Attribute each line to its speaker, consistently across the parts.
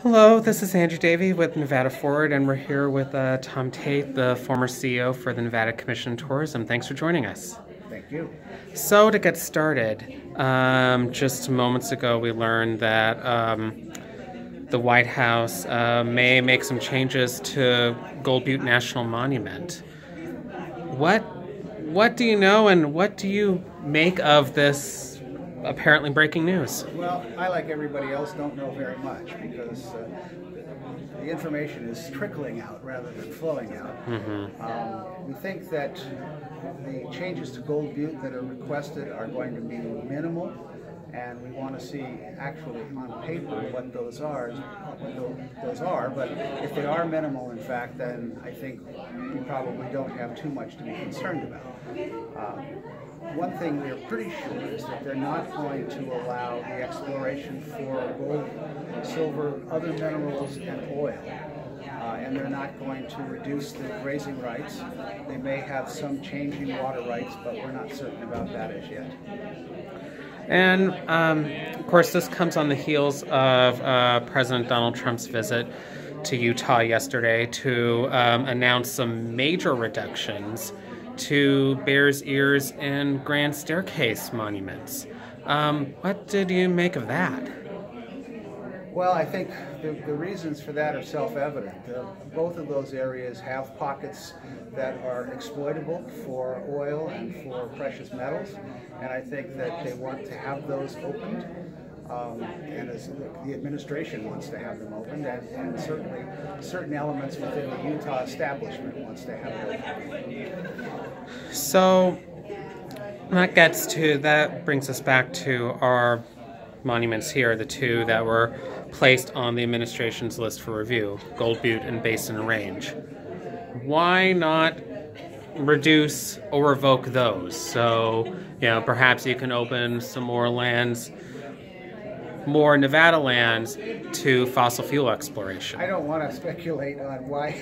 Speaker 1: Hello, this is Andrew Davey with Nevada Forward, and we're here with Tom Tait, the former CEO for the Nevada Commission on Tourism. Thanks for joining us.
Speaker 2: Thank you.
Speaker 1: So to get started, just moments ago we learned that the White House may make some changes to Gold Butte National Monument. What do you know, and what do you make of this apparently breaking news?
Speaker 2: Well, I, like everybody else, don't know very much because the information is trickling out rather than flowing out. We think that the changes to Gold Butte that are requested are going to be minimal, and we want to see actually on paper what those are. But if they are minimal, in fact, then I think we probably don't have too much to be concerned about. One thing we're pretty sure is that they're not going to allow the exploration for gold, silver, other minerals, and oil. And they're not going to reduce the grazing rights. They may have some changing water rights, but we're not certain about that as yet.
Speaker 1: And, of course, this comes on the heels of President Donald Trump's visit to Utah yesterday to announce some major reductions to Bears Ears and Grand Staircase monuments. What did you make of that?
Speaker 2: Well, I think the reasons for that are self-evident. Both of those areas have pockets that are exploitable for oil and for precious metals, and I think that they want to have those opened. And as the administration wants to have them opened, and certainly certain elements within the Utah establishment wants to have them opened.
Speaker 1: So that brings us back to our monuments here, the two that were placed on the administration's list for review, Gold Butte and Basin Range. Why not reduce or revoke those? So, perhaps you can open some more lands, more Nevada lands, to fossil fuel exploration.
Speaker 2: I don't want to speculate on why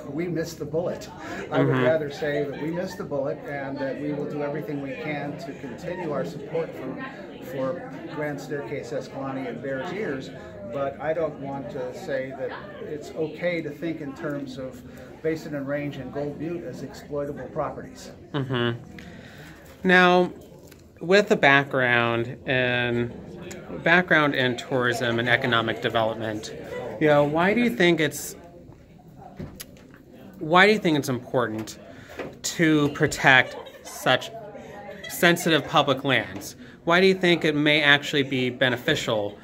Speaker 2: we missed the bullet. I would rather say that we missed the bullet and that we will do everything we can to continue our support for Grand Staircase, Escalante, and Bears Ears, but I don't want to say that it's okay to think in terms of Basin and Range and Gold Butte as exploitable properties.
Speaker 1: Now, with a background in tourism and economic development, why do you think it's important to protect such sensitive public lands? Why do you think it may actually be beneficial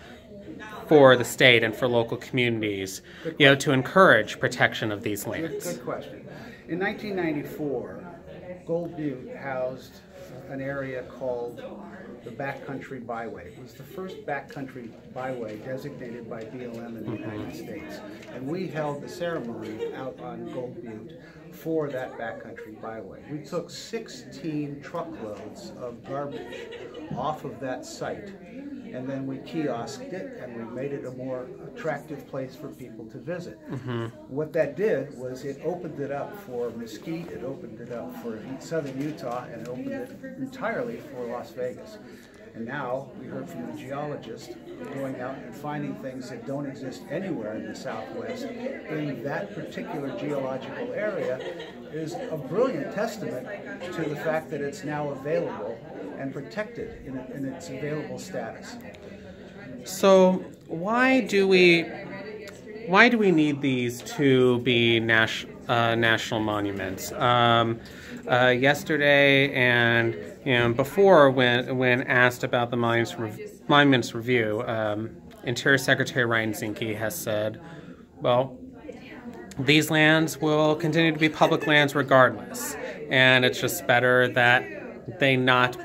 Speaker 1: for the state and for local communities, to encourage protection of these lands?
Speaker 2: Good question. In 1994, Gold Butte housed an area called the Backcountry Byway. It was the first backcountry byway designated by BLM in the United States. And we held the ceremony out on Gold Butte for that backcountry byway. We took 16 truckloads of garbage off of that site, and then we kiosked it and we made it a more attractive place for people to visit. What that did was it opened it up for Mesquite, it opened it up for southern Utah, and it opened it entirely for Las Vegas. And now we heard from the geologist going out and finding things that don't exist anywhere in the Southwest in that particular geological area is a brilliant testament to the fact that it's now available and protected in its available status.
Speaker 1: So why do we need these to be national monuments? Yesterday and before, when asked about the monuments review, Interior Secretary Ryan Zinke has said, well, these lands will continue to be public lands regardless, and it's just better that they not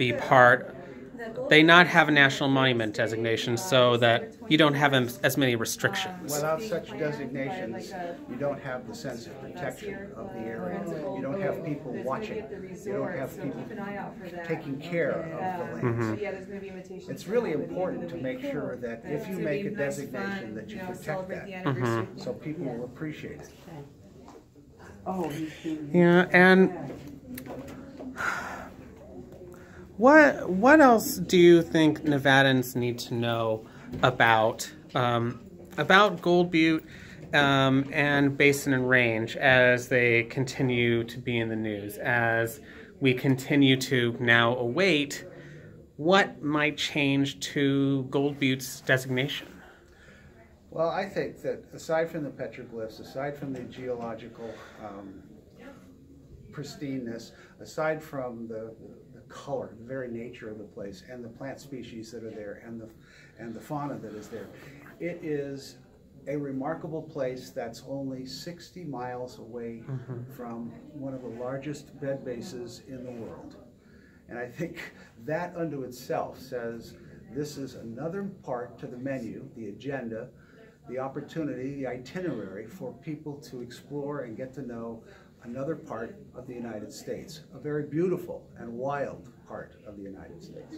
Speaker 1: have a national monument designation so that you don't have as many restrictions.
Speaker 2: Without such designations, you don't have the sense of protection of the area. You don't have people watching. You don't have people taking care of the lands. It's really important to make sure that if you make a designation that you protect that, so people will appreciate it.
Speaker 1: And what else do you think Nevadans need to know about about Gold Butte and Basin and Range as they continue to be in the news, as we continue to now await what might change to Gold Butte's designation.
Speaker 2: Well, I think that aside from the petroglyphs, aside from the geological pristineness, aside from the color, the very nature of the place, and the plant species that are there, and the fauna that is there, it is a remarkable place that's only 60 miles away from one of the largest bed bases in the world. And I think that unto itself says this is another part to the menu, the agenda, the opportunity, the itinerary for people to explore and get to know another part of the United States, a very beautiful and wild part of the United States.